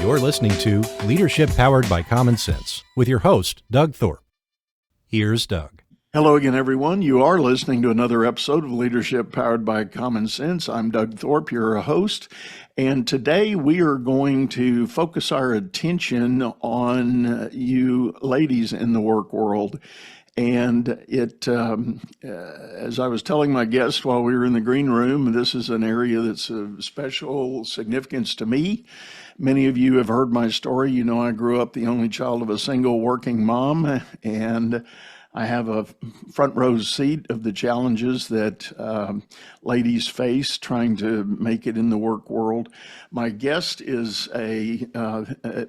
You're listening to Leadership Powered by Common Sense with your host, Doug Thorpe. Here's Doug. Hello again, everyone. You are listening to another episode of Leadership Powered by Common Sense. I'm Doug Thorpe, your host, and today we are going to focus our attention on you ladies in the work world. And as I was telling my guests while we were in the green room, this is an area that's of special significance to me. Many of you have heard my story. You know, I grew up the only child of a single working mom, and I have a front row seat of the challenges that ladies face trying to make it in the work world. My guest is a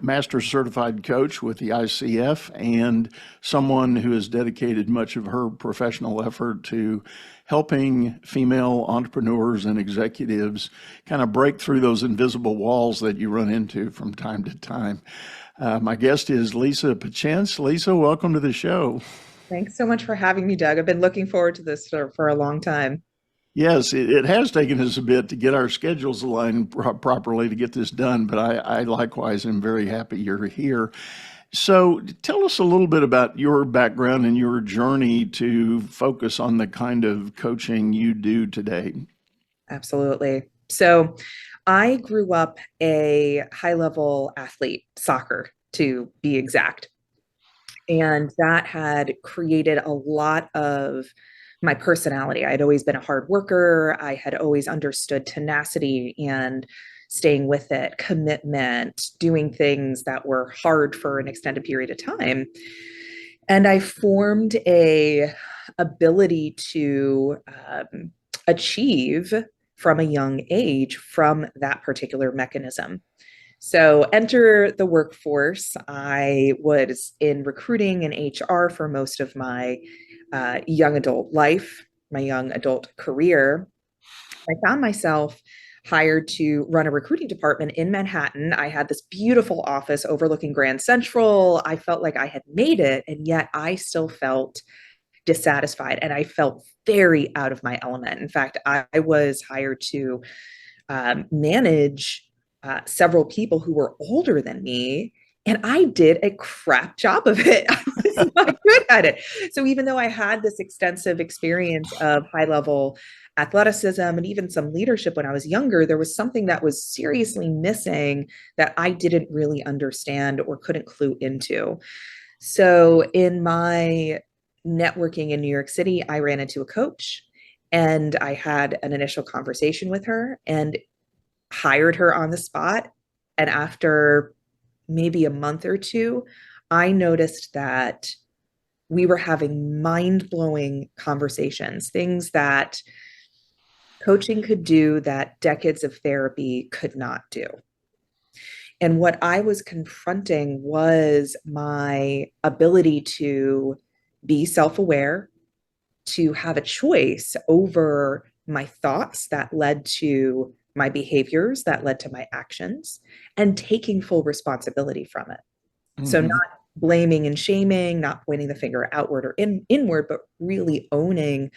master certified coach with the ICF and someone who has dedicated much of her professional effort to helping female entrepreneurs and executives kind of break through those invisible walls that you run into from time to time. My guest is Lisa Pachence. Lisa, welcome to the show. Thanks so much for having me, Doug. I've been looking forward to this for a long time. Yes, it has taken us a bit to get our schedules aligned properly to get this done, but I likewise am very happy you're here. So tell us a little bit about your background and your journey to focus on the kind of coaching you do today. Absolutely. So I grew up a high-level athlete, soccer to be exact. And that had created a lot of my personality. I had always been a hard worker. I had always understood tenacity and staying with it, commitment, doing things that were hard for an extended period of time. And I formed a ability to achieve from a young age from that particular mechanism. So enter the workforce. I was in recruiting and HR for most of my young adult life, my young adult career. I found myself hired to run a recruiting department in Manhattan. I had this beautiful office overlooking Grand Central. I felt like I had made it, and yet I still felt dissatisfied, and I felt very out of my element. In fact, I was hired to manage several people who were older than me, and I did a crap job of it. I was not good at it. So even though I had this extensive experience of high-level athleticism and even some leadership when I was younger, there was something that was seriously missing that I didn't really understand or couldn't clue into. So in my networking in New York City, I ran into a coach, and I had an initial conversation with her and hired her on the spot. And after maybe a month or two, I noticed that we were having mind-blowing conversations, things that coaching could do that decades of therapy could not do. And what I was confronting was my ability to be self-aware, to have a choice over my thoughts that led to my behaviors, that led to my actions, and taking full responsibility from it. Mm-hmm. So not blaming and shaming, not pointing the finger outward or inward, but really owning,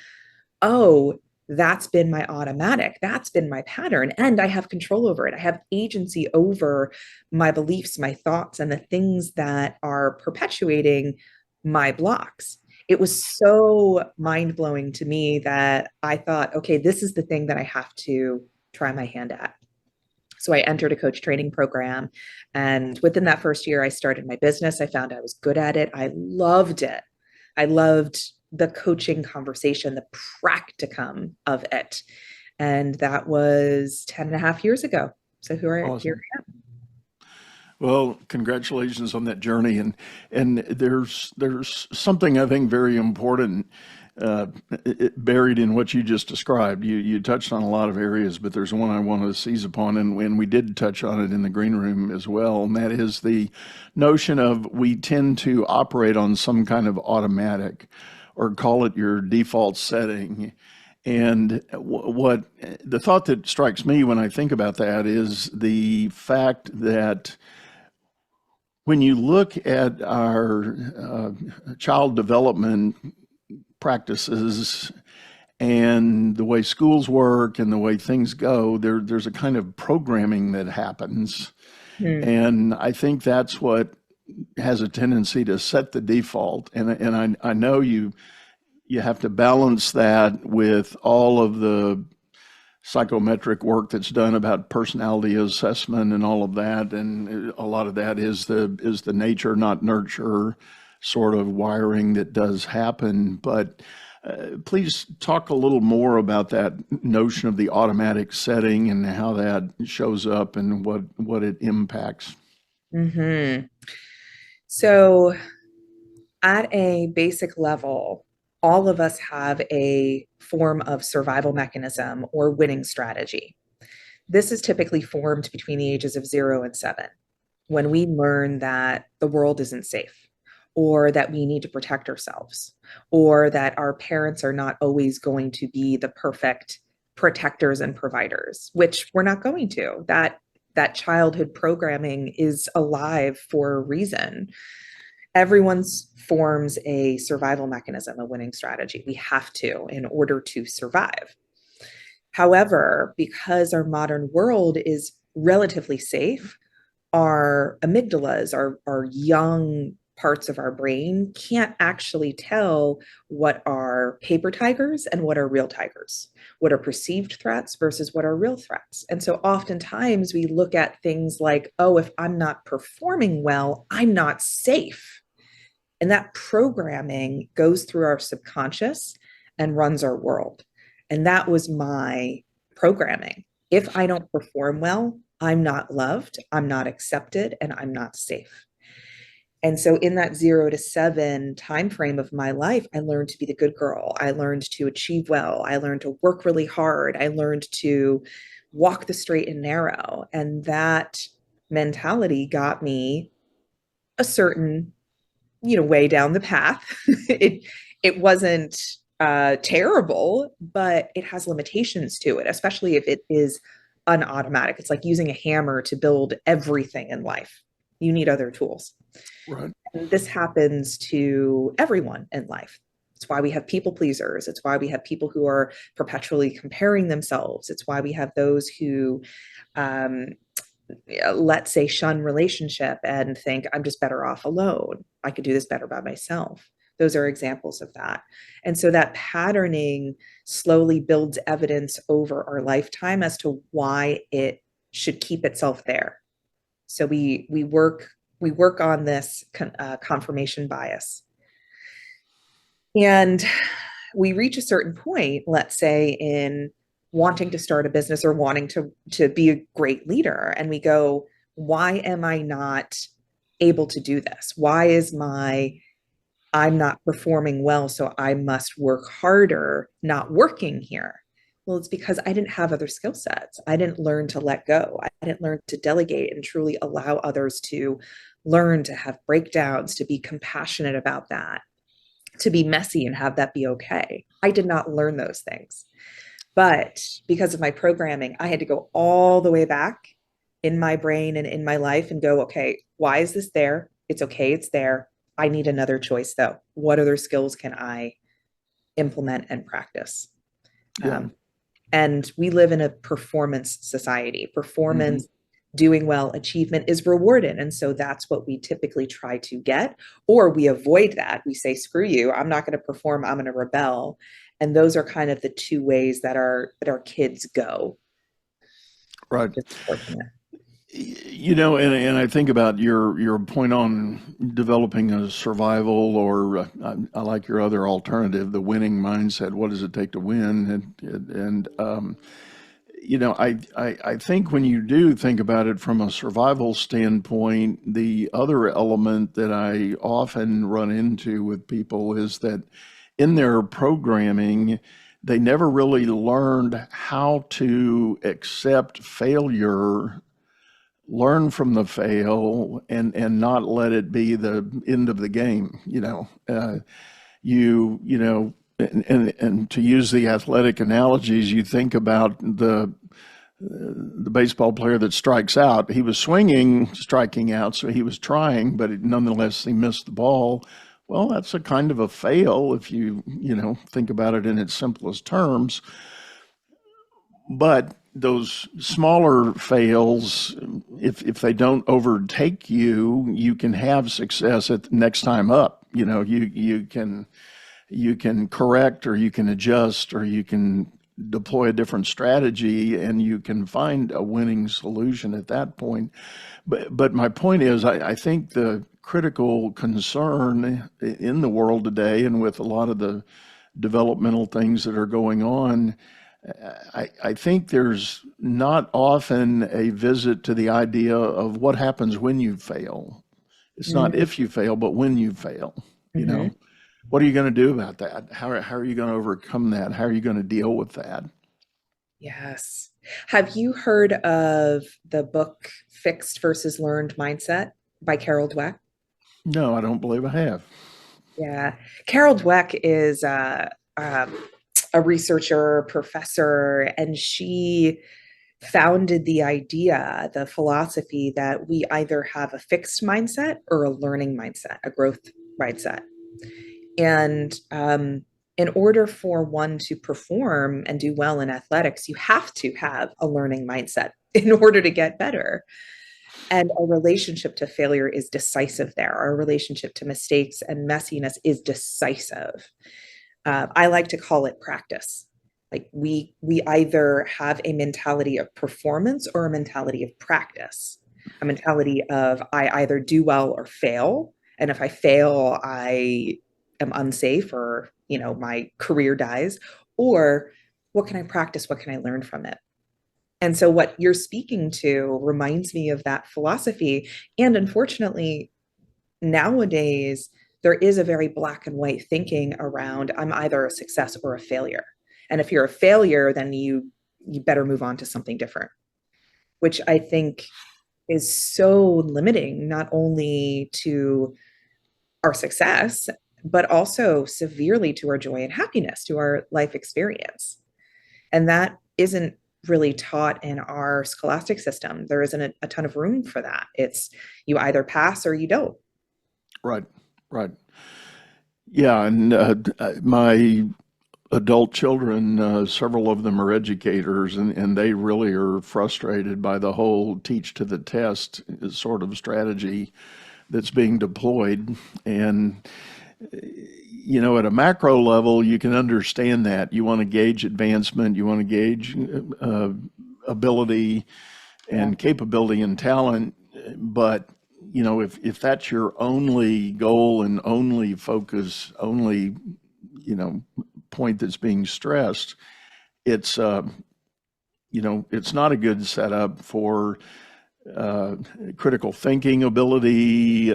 oh, that's been my automatic, that's been my pattern, and I have control over it. I have agency over my beliefs, my thoughts, and the things that are perpetuating my blocks. It was so mind-blowing to me that I thought, okay, this is the thing that I have to try my hand at. So I entered a coach training program, and within that first year, I started my business. I found I was good at it. I loved it. I loved the coaching conversation, the practicum of it. And that was 10 and a half years ago. So here I am. Well, congratulations on that journey. And there's something I think very important buried in what you just described. You touched on a lot of areas, but there's one I want to seize upon, and we did touch on it in the green room as well, and that is the notion of we tend to operate on some kind of automatic, or call it your default setting. And what the thought that strikes me when I think about that is the fact that when you look at our child development practices and the way schools work and the way things go, there's a kind of programming that happens Mm. And I think that's what has a tendency to set the default. And I know you have to balance that with all of the psychometric work that's done about personality assessment and all of that, and a lot of that is the nature not nurture sort of wiring that does happen. But please talk a little more about that notion of the automatic setting and how that shows up and what it impacts. Hmm. So, at a basic level, all of us have a form of survival mechanism or winning strategy. This is typically formed between the ages of 0 and 7, when we learn that the world isn't safe, or that we need to protect ourselves, or that our parents are not always going to be the perfect protectors and providers, which we're not going to. That childhood programming is alive for a reason. Everyone's forms a survival mechanism, a winning strategy. We have to in order to survive. However, because our modern world is relatively safe, our amygdalas, our young parts of our brain, can't actually tell what are paper tigers and what are real tigers, what are perceived threats versus what are real threats. And so oftentimes we look at things like, oh, if I'm not performing well, I'm not safe. And that programming goes through our subconscious and runs our world. And that was my programming. If I don't perform well, I'm not loved, I'm not accepted, and I'm not safe. And so in that 0 to 7 time frame of my life, I learned to be the good girl. I learned to achieve well. I learned to work really hard. I learned to walk the straight and narrow. And that mentality got me a certain, way down the path. It wasn't terrible, but it has limitations to it, especially if it is unautomatic. It's like using a hammer to build everything in life. You need other tools. Right. And this happens to everyone in life. It's why we have people pleasers. It's why we have people who are perpetually comparing themselves. It's why we have those who, let's say, shun relationship and think, I'm just better off alone. I could do this better by myself. Those are examples of that. And so that patterning slowly builds evidence over our lifetime as to why it should keep itself there. So we work on this confirmation bias. And we reach a certain point, let's say, in wanting to start a business or wanting to be a great leader. And we go, why am I not able to do this? Why is I'm not performing well, so I must work harder, not working here? Well, it's because I didn't have other skill sets. I didn't learn to let go. I didn't learn to delegate and truly allow others to learn to have breakdowns, to be compassionate about that, to be messy and have that be okay. I did not learn those things. But because of my programming, I had to go all the way back in my brain and in my life and go, okay, why is this there? It's okay, it's there. I need another choice though. What other skills can I implement and practice? Yeah. And we live in a performance society. Performance, doing well, achievement is rewarded. And so that's what we typically try to get, or we avoid that. We say, screw you, I'm not going to perform, I'm going to rebel. And those are kind of the two ways that our kids go. Right. Just fortunate. And I think about your point on developing a survival, or I like your other alternative, the winning mindset. What does it take to win? I think when you do think about it from a survival standpoint, the other element that I often run into with people is that in their programming, they never really learned how to accept failure, learn from the fail, and not let it be the end of the game. And to use the athletic analogies, you think about the baseball player that strikes out. He was swinging, striking out, so he was trying, but nonetheless he missed the ball. Well, that's a kind of a fail if you think about it in its simplest terms. But those smaller fails, if they don't overtake you, you can have success at the next time up. You can correct, or you can adjust, or you can deploy a different strategy, and you can find a winning solution at that point. But my point is, I think the critical concern in the world today, and with a lot of the developmental things that are going on, I think there's not often a visit to the idea of what happens when you fail. It's not Mhm. if you fail, but when you fail. You Mhm. know, what are you going to do about that? How are you going to overcome that? How are you going to deal with that? Yes. Have you heard of the book Fixed versus Learned Mindset by Carol Dweck? No, I don't believe I have. Yeah. Carol Dweck is a researcher, professor, and she founded the idea, the philosophy that we either have a fixed mindset or a learning mindset, a growth mindset. And in order for one to perform and do well in athletics, you have to have a learning mindset in order to get better. And our relationship to failure is decisive there. Our relationship to mistakes and messiness is decisive. I like to call it practice. Like we either have a mentality of performance or a mentality of practice. A mentality of I either do well or fail, and if I fail, I am unsafe, or my career dies. Or what can I practice? What can I learn from it? And so what you're speaking to reminds me of that philosophy. And unfortunately, nowadays, there is a very black and white thinking around I'm either a success or a failure. And if you're a failure, then you better move on to something different, which I think is so limiting, not only to our success, but also severely to our joy and happiness, to our life experience. And that isn't really taught in our scholastic system. There isn't a ton of room for that. It's you either pass or you don't. Right, right. Yeah, and my adult children, several of them are educators, and they really are frustrated by the whole teach to the test sort of strategy that's being deployed. And, at a macro level, you can understand that. You want to gauge advancement, you want to gauge ability Yeah. and capability and talent. But, if that's your only goal and only focus, only, point that's being stressed, it's it's not a good setup for uh, critical thinking ability,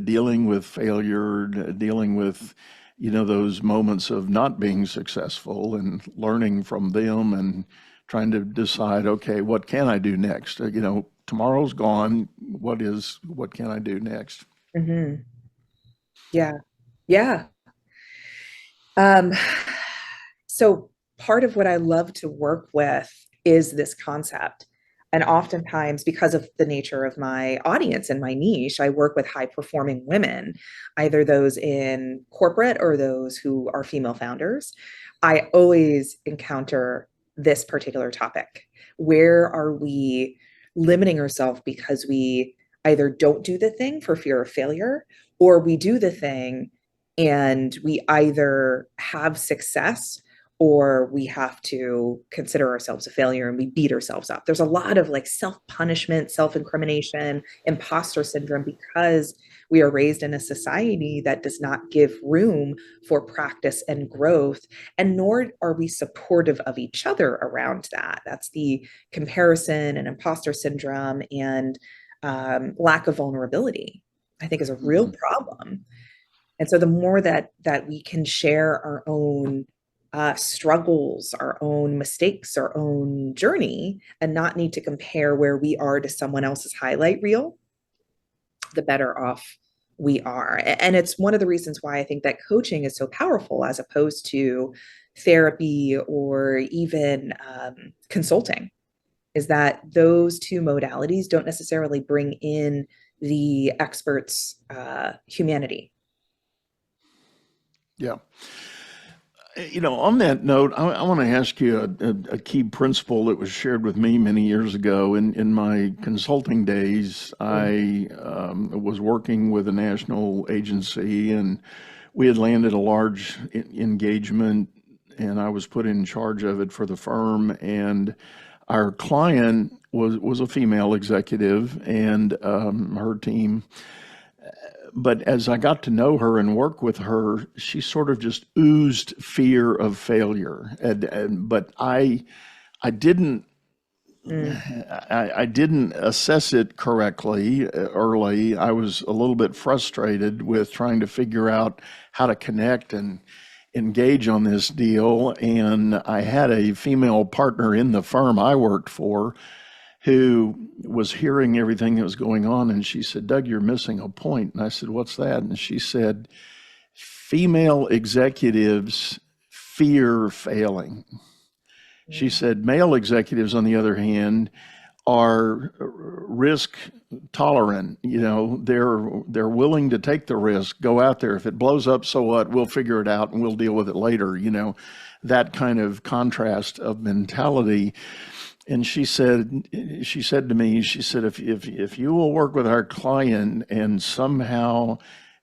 dealing with failure, dealing with those moments of not being successful and learning from them, and trying to decide, okay, what can I do next? Tomorrow's gone. What can I do next? Hmm. Yeah. Yeah. Um, so part of what I love to work with is this concept. And oftentimes, because of the nature of my audience and my niche, I work with high performing women, either those in corporate or those who are female founders. I always encounter this particular topic. Where are we limiting ourselves because we either don't do the thing for fear of failure, or we do the thing and we either have success or we have to consider ourselves a failure and we beat ourselves up. There's a lot of like self-punishment, self-incrimination, imposter syndrome, because we are raised in a society that does not give room for practice and growth, and nor are we supportive of each other around that. That's the comparison and imposter syndrome and lack of vulnerability, I think, is a real Mhm. problem. And so the more that we can share our own struggles, our own mistakes, our own journey, and not need to compare where we are to someone else's highlight reel, the better off we are. And it's one of the reasons why I think that coaching is so powerful as opposed to therapy or even consulting, is that those two modalities don't necessarily bring in the expert's humanity. Yeah. On that note, I want to ask you a key principle that was shared with me many years ago. In my consulting days, I was working with a national agency, and we had landed a large engagement, and I was put in charge of it for the firm. And our client was a female executive, and her team. But as I got to know her and work with her, she sort of just oozed fear of failure. But I didn't Mm. I didn't assess it correctly early. I was a little bit frustrated with trying to figure out how to connect and engage on this deal. And I had a female partner in the firm I worked for who was hearing everything that was going on. And she said, Doug, you're missing a point. And I said, what's that? And she said, female executives fear failing. She said, male executives, on the other hand, are risk tolerant. They're willing to take the risk, go out there. If it blows up, so what? We'll figure it out and we'll deal with it later. That kind of contrast of mentality. And she said to me, she said, if you will work with our client and somehow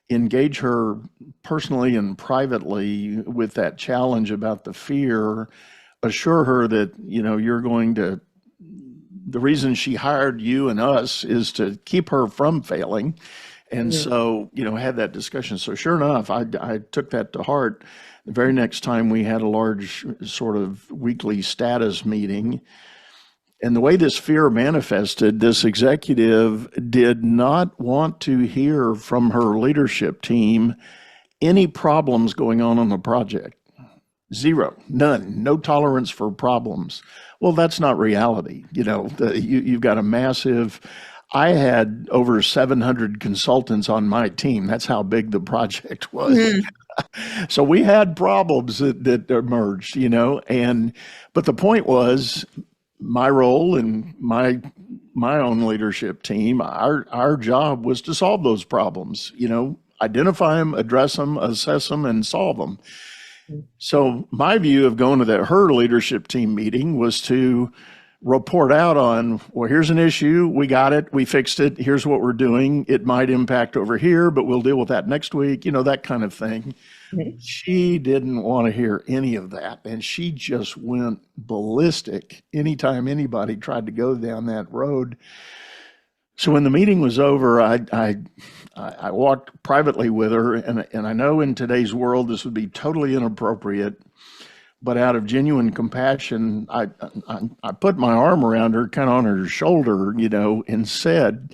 engage her personally and privately with that challenge about the fear, assure her that, you're going to, the reason she hired you and us is to keep her from failing. And so, had that discussion. So sure enough, I took that to heart. The very next time we had a large sort of weekly status meeting. And the way this fear manifested, this executive did not want to hear from her leadership team any problems going on the project. Zero, none, no tolerance for problems. Well, that's not reality. You've got a massive, I had over 700 consultants on my team. That's how big the project was. So we had problems that emerged, but the point was, my role and my own leadership team, our job was to solve those problems, identify them, address them, assess them, and solve them. So my view of going to her leadership team meeting was to report out on, well, here's an issue, we got it, we fixed it, here's what we're doing, it might impact over here, but we'll deal with that next week, that kind of thing. She didn't want to hear any of that, and she just went ballistic anytime anybody tried to go down that road. So when the meeting was over, I walked privately with her, and I know in today's world this would be totally inappropriate, but out of genuine compassion, I put my arm around her, kind of on her shoulder, and said,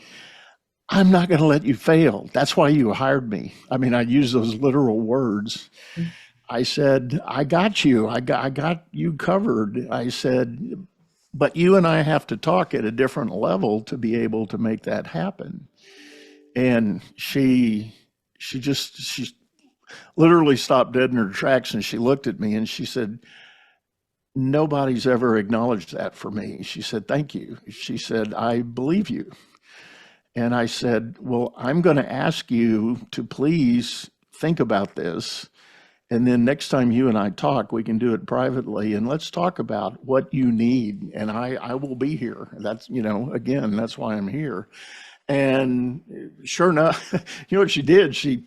I'm not going to let you fail. That's why you hired me. I mean, I use those literal words. I said, I got you. I got you covered. I said, but you and I have to talk at a different level to be able to make that happen. And she literally stopped dead in her tracks, and she looked at me and she said, nobody's ever acknowledged that for me. She said, thank you. She said, I believe you. And I said, well, I'm going to ask you to please think about this. And then next time you and I talk, we can do it privately, and let's talk about what you need. And I will be here. That's, again, that's why I'm here. And sure enough, you know what she did? She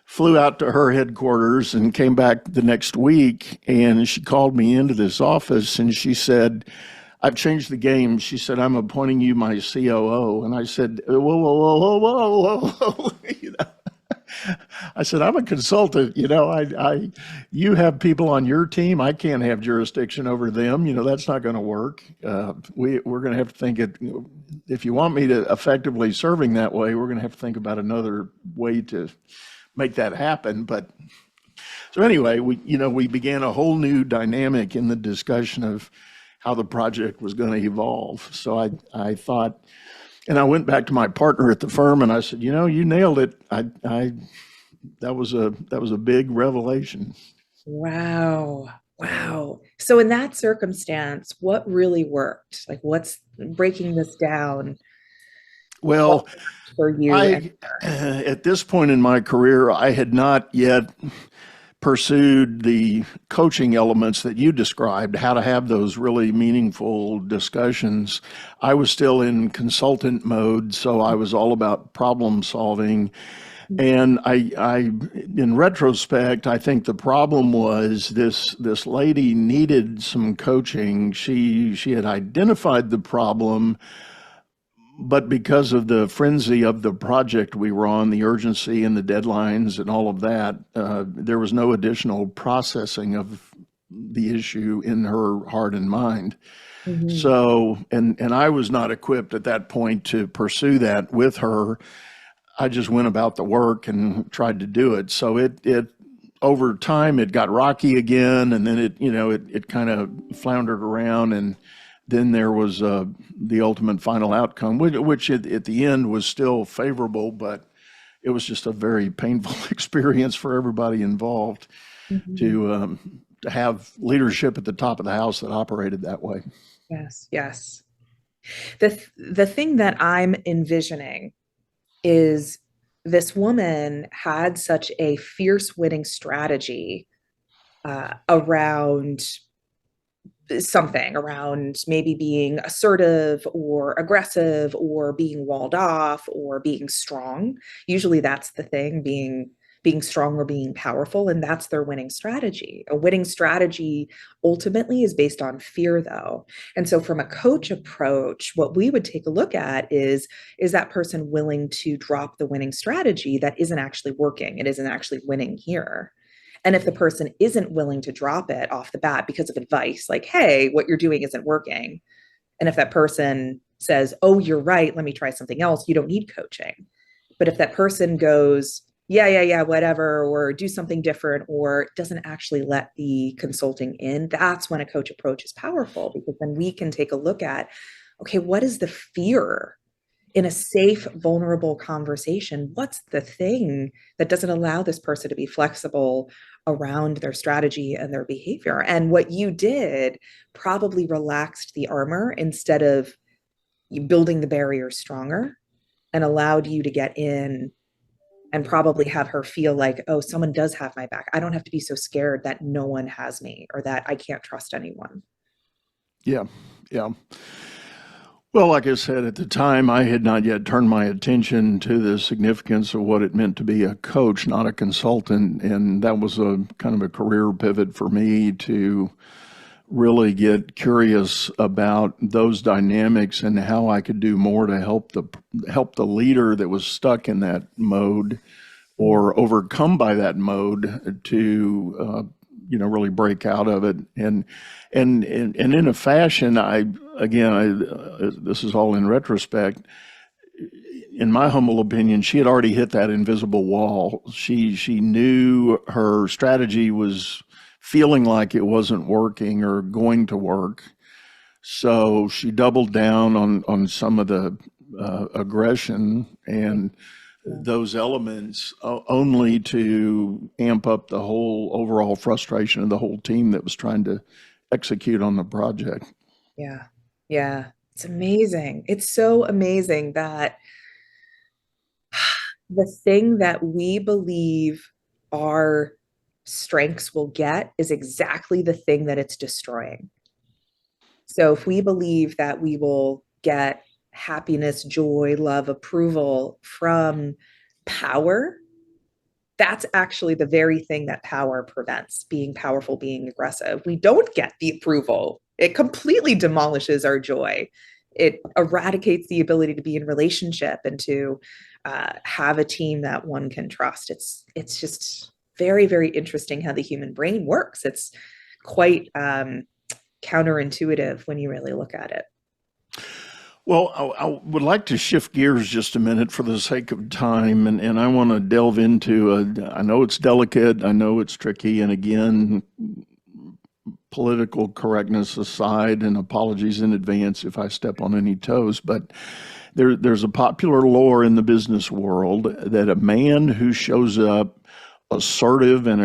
flew out to her headquarters and came back the next week, and she called me into this office and she said, I've changed the game. She said, I'm appointing you my COO. And I said, whoa, whoa, whoa, whoa, whoa, whoa. I said, I'm a consultant. You have people on your team. I can't have jurisdiction over them. That's not going to work. We're going to have to think if you want me to effectively serving that way, we're going to have to think about another way to make that happen. But so anyway, we began a whole new dynamic in the discussion of how the project was going to evolve. So I thought, and I went back to my partner at the firm and I said, you nailed it. That was a big revelation. Wow. So in that circumstance, what really worked? Like, what's breaking this down? Well, for you? at this point in my career, I had not yet pursued the coaching elements that you described, how to have those really meaningful discussions, I was still in consultant mode, so I was all about problem solving. And in retrospect, I think the problem was this lady needed some coaching. She had identified the problem, but because of the frenzy of the project we were on, the urgency and the deadlines and all of that, there was no additional processing of the issue in her heart and mind. Mhm. So, and I was not equipped at that point to pursue that with her. I just went about the work and tried to do it. So it over time it got rocky again, and then it kind of floundered around, and then there was the ultimate final outcome, which at the end was still favorable, but it was just a very painful experience for everybody involved Mhm. to have leadership at the top of the house that operated that way. Yes, yes. The thing that I'm envisioning is this woman had such a fierce winning strategy around something, around maybe being assertive or aggressive or being walled off or being strong. Usually that's the thing, being strong or being powerful, and that's their winning strategy. A winning strategy ultimately is based on fear, though. And so from a coach approach, what we would take a look at is that person willing to drop the winning strategy that isn't actually working, it isn't actually winning here? And if the person isn't willing to drop it off the bat because of advice, like, hey, what you're doing isn't working, and if that person says, oh, you're right, let me try something else, you don't need coaching. But if that person goes, yeah, whatever, or do something different, or doesn't actually let the consulting in, that's when a coach approach is powerful, because then we can take a look at, okay, what is the fear in a safe, vulnerable conversation? What's the thing that doesn't allow this person to be flexible around their strategy and their behavior? And what you did probably relaxed the armor instead of building the barrier stronger, and allowed you to get in and probably have her feel like, oh, someone does have my back. I don't have to be so scared that no one has me or that I can't trust anyone. Yeah, yeah. Well, like I said, at the time, I had not yet turned my attention to the significance of what it meant to be a coach, not a consultant. And that was a kind of a career pivot for me to really get curious about those dynamics and how I could do more to help the leader that was stuck in that mode or overcome by that mode to really break out of it. And in a fashion, this is all in retrospect, in my humble opinion, she had already hit that invisible wall. She knew her strategy was feeling like it wasn't working or going to work. So she doubled down on some of the aggression and those elements, only to amp up the whole overall frustration of the whole team that was trying to execute on the project. Yeah. Yeah. It's amazing. It's so amazing that the thing that we believe our strengths will get is exactly the thing that it's destroying. So if we believe that we will get happiness, joy, love, approval from power, that's actually the very thing that power prevents: being powerful, being aggressive. We don't get the approval. It completely demolishes our joy. It eradicates the ability to be in relationship and to have a team that one can trust. It's just very, very interesting how the human brain works. It's quite counterintuitive when you really look at it. Well, I would like to shift gears just a minute for the sake of time, and I want to delve into I know it's delicate, I know it's tricky, and again, political correctness aside, and apologies in advance if I step on any toes, but there's a popular lore in the business world that a man who shows up assertive and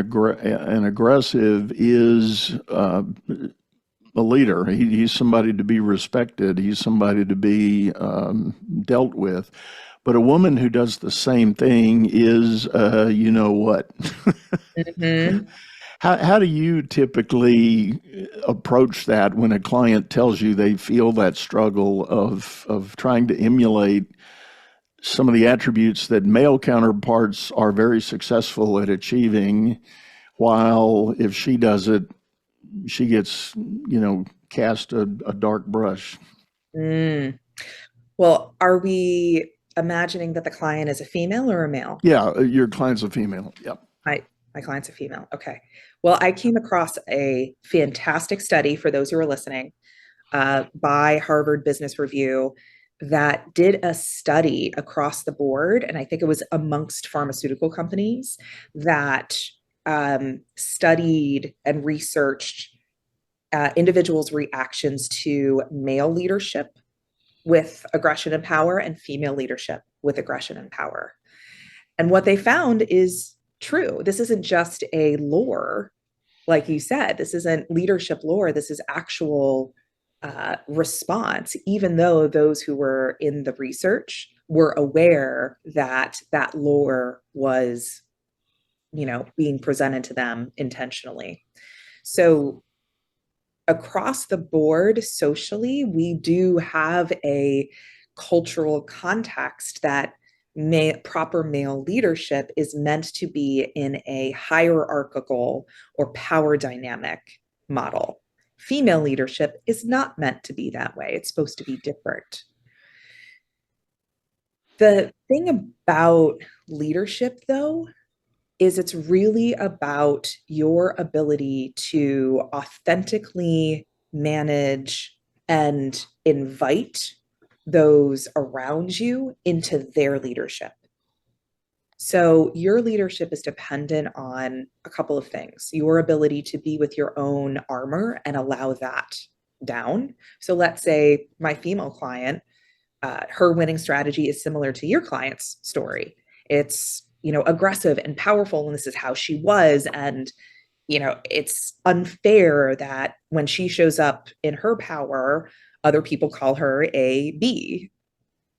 aggressive is a leader. He's somebody to be respected. He's somebody to be dealt with. But a woman who does the same thing is, you know what? Mhm. How do you typically approach that when a client tells you they feel that struggle of trying to emulate some of the attributes that male counterparts are very successful at achieving, while if she does it, she gets, cast a dark brush? Mm. Well, are we imagining that the client is a female or a male? Yeah, your client's a female. Yep. My client's a female. Okay. Well, I came across a fantastic study for those who are listening by Harvard Business Review that did a study across the board, and I think it was amongst pharmaceutical companies that studied and researched individuals' reactions to male leadership with aggression and power and female leadership with aggression and power. And what they found is true. This isn't just a lore, like you said. This isn't leadership lore. This is actual response, even though those who were in the research were aware that that lore was, being presented to them intentionally. So across the board, socially, we do have a cultural context that proper male leadership is meant to be in a hierarchical or power dynamic model. Female leadership is not meant to be that way. It's supposed to be different. The thing about leadership, though, is it's really about your ability to authentically manage and invite those around you into their leadership. So your leadership is dependent on a couple of things: your ability to be with your own armor and allow that down. So let's say my female client, her winning strategy is similar to your client's story. It's, aggressive and powerful, and this is how she was. And, it's unfair that when she shows up in her power, other people call her a B.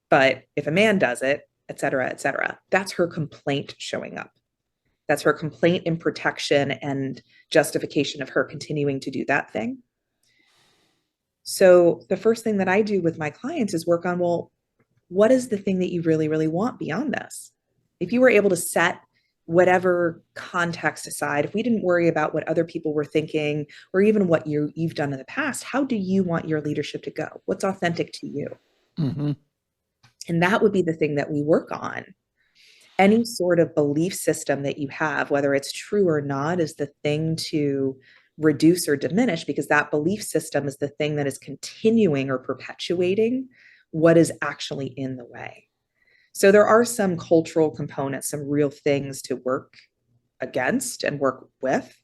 But if a man does it, et cetera, et cetera, that's her complaint showing up. That's her complaint in protection and justification of her continuing to do that thing. So the first thing that I do with my clients is work on, well, what is the thing that you really, really want beyond this? If you were able to set whatever context aside, if we didn't worry about what other people were thinking or even what you've done in the past, how do you want your leadership to go? What's authentic to you? Mm-hmm. And that would be the thing that we work on. Any sort of belief system that you have, whether it's true or not, is the thing to reduce or diminish, because that belief system is the thing that is continuing or perpetuating what is actually in the way. So there are some cultural components, some real things to work against and work with.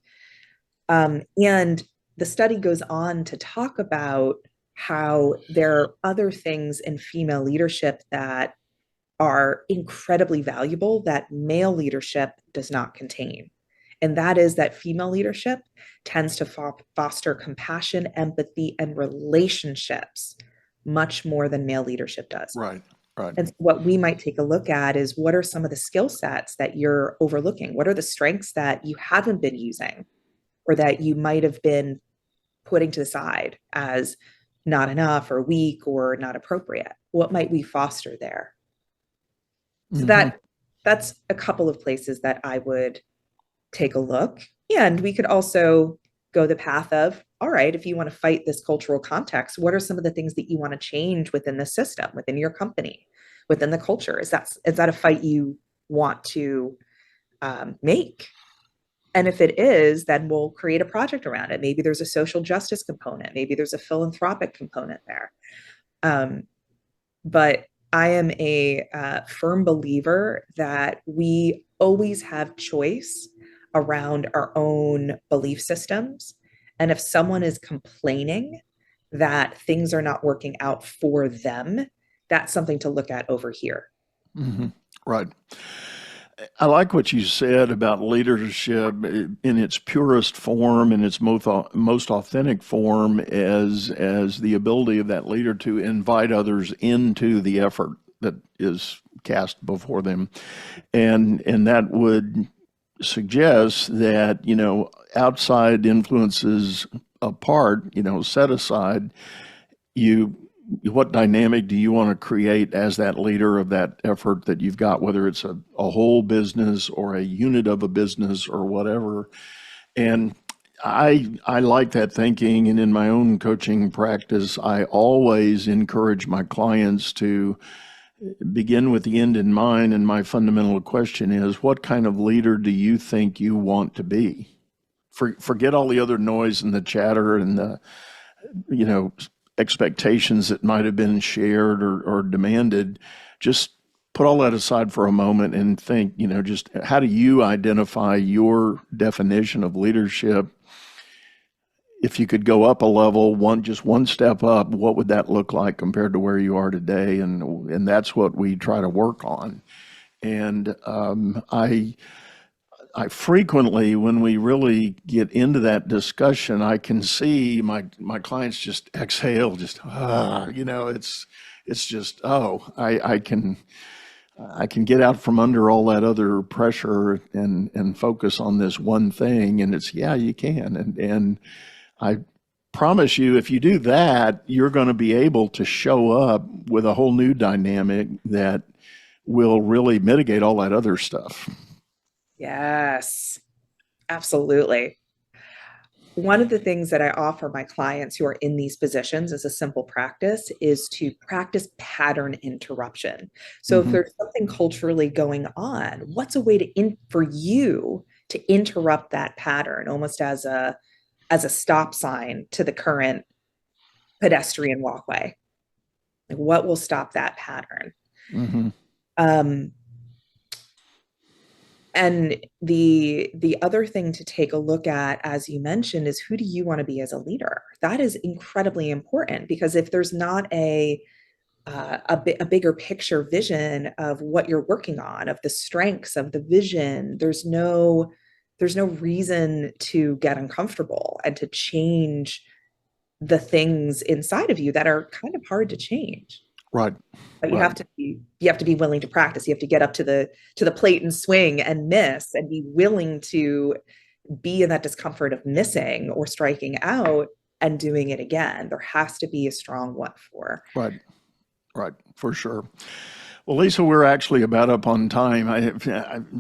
And the study goes on to talk about how there are other things in female leadership that are incredibly valuable that male leadership does not contain. And that is that female leadership tends to foster compassion, empathy, and relationships much more than male leadership does. Right. Right. And so what we might take a look at is, what are some of the skill sets that you're overlooking? What are the strengths that you haven't been using or that you might have been putting to the side as not enough or weak or not appropriate? What might we foster there? So that's a couple of places that I would take a look. And we could also go the path of, all right, if you want to fight this cultural context, what are some of the things that you want to change within the system, within your company, within the culture? Is that a fight you want to make? And if it is, then we'll create a project around it. Maybe there's a social justice component. Maybe there's a philanthropic component there. But I am a firm believer that we always have choice around our own belief systems. And if someone is complaining that things are not working out for them, that's something to look at over here. Mm-hmm. Right. I like what you said about leadership in its purest form, in its most authentic form, as the ability of that leader to invite others into the effort that is cast before them, and that would suggests that, outside influences apart, set aside, what dynamic do you want to create as that leader of that effort that you've got, whether it's a whole business or a unit of a business or whatever. And I like that thinking. And in my own coaching practice, I always encourage my clients to begin with the end in mind. And my fundamental question is, what kind of leader do you think you want to be? Forget all the other noise and the chatter and the, expectations that might have been shared or demanded. Just put all that aside for a moment and think, just how do you identify your definition of leadership? If you could go up a level, just one step up, what would that look like compared to where you are today? And that's what we try to work on. And I frequently, when we really get into that discussion, I can see my clients just exhale, just it's just, I can get out from under all that other pressure and focus on this one thing. And it's, yeah, you can. And I promise you, if you do that, you're going to be able to show up with a whole new dynamic that will really mitigate all that other stuff. Yes, absolutely. One of the things that I offer my clients who are in these positions as a simple practice is to practice pattern interruption. So if there's something culturally going on, what's a way for you to interrupt that pattern, almost as a stop sign to the current pedestrian walkway? Like, what will stop that pattern? And the other thing to take a look at, as you mentioned, is who do you want to be as a leader? That is incredibly important, because if there's not a bigger picture vision of what you're working on, of the strengths of the vision, there's no reason to get uncomfortable and to change the things inside of you that are kind of hard to change. Right. But you have to be willing to practice. You have to get up to the plate and swing and miss, and be willing to be in that discomfort of missing or striking out and doing it again. There has to be a strong what for. Right, for sure. Well, Lisa, we're actually about up on time.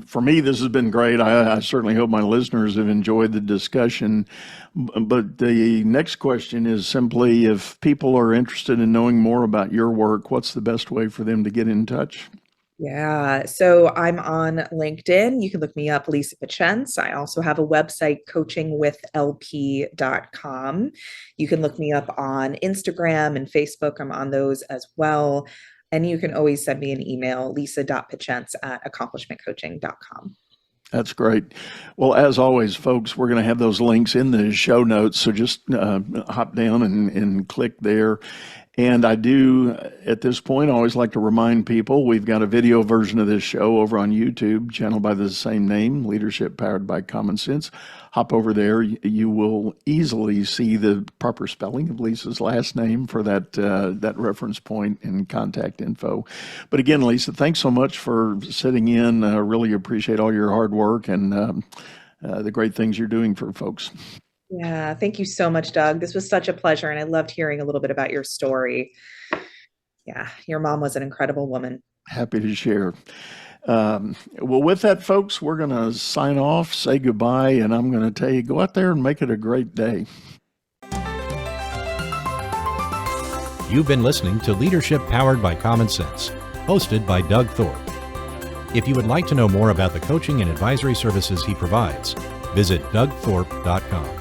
For me, this has been great. I certainly hope my listeners have enjoyed the discussion. But the next question is simply, if people are interested in knowing more about your work, what's the best way for them to get in touch? Yeah, so I'm on LinkedIn. You can look me up, Lisa Pachence. I also have a website, coachingwithlp.com. You can look me up on Instagram and Facebook. I'm on those as well. And you can always send me an email, lisa.pachence@accomplishmentcoaching.com. That's great. Well, as always, folks, we're going to have those links in the show notes. So just hop down and click there. And I do, at this point, always like to remind people, we've got a video version of this show over on YouTube, channel by the same name, Leadership Powered by Common Sense. Hop over there. You will easily see the proper spelling of Lisa's last name for that reference point and contact info. But again, Lisa, thanks so much for sitting in. Really appreciate all your hard work and the great things you're doing for folks. Yeah, thank you so much, Doug. This was such a pleasure, and I loved hearing a little bit about your story. Yeah, your mom was an incredible woman. Happy to share. Well, with that, folks, we're going to sign off, say goodbye, and I'm going to tell you, go out there and make it a great day. You've been listening to Leadership Powered by Common Sense, hosted by Doug Thorpe. If you would like to know more about the coaching and advisory services he provides, visit dougthorpe.com.